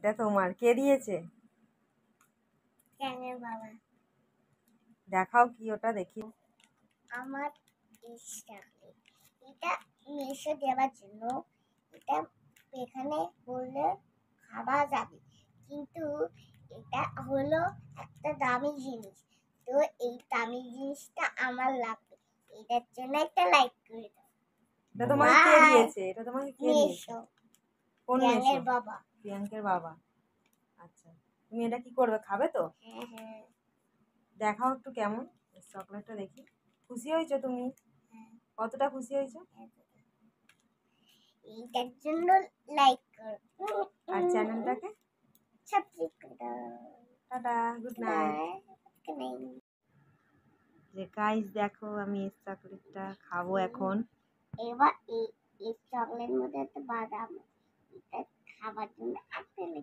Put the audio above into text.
এটা তোমার, কে দিয়েছে? ক্যানের বাবা। দেখাও কি ওটা, দেখি। আমার চকলেট, এটা মিশে দেওয়ার জন্য। এটা এখানে বললে খাওয়া যাবে, কিন্তু এটা হলো একটা দামি জিনিস। তো এই দামি জিনিসটা আমার লাগবে, এটার জন্য একটা লাইক করে দাও। এটা তোমাকে কে দিয়েছে? এটা তোমাকে কে দিয়েছে? কোন মেশো? বাবা। প্রিয়াঙ্কের বাবা। আচ্ছা, তুমি এটা কি করবে, খাবে তো? হ্যাঁ। দেখাও একটু কেমন চকলেটটা, দেখি। খুশি হয়েছো তুমি? কতটা খুশি হয়েছো? এইটার জন্য লাইক করো আর চ্যানেলটাকে সাবস্ক্রাইব করে দাও। Tata, good night. যে গাইস দেখো, আমি এই চকলেটটা খাবো এখন। এবার এই চকলেটের মধ্যে একটা বাদাম, এটা খাবার জন্য আপেল।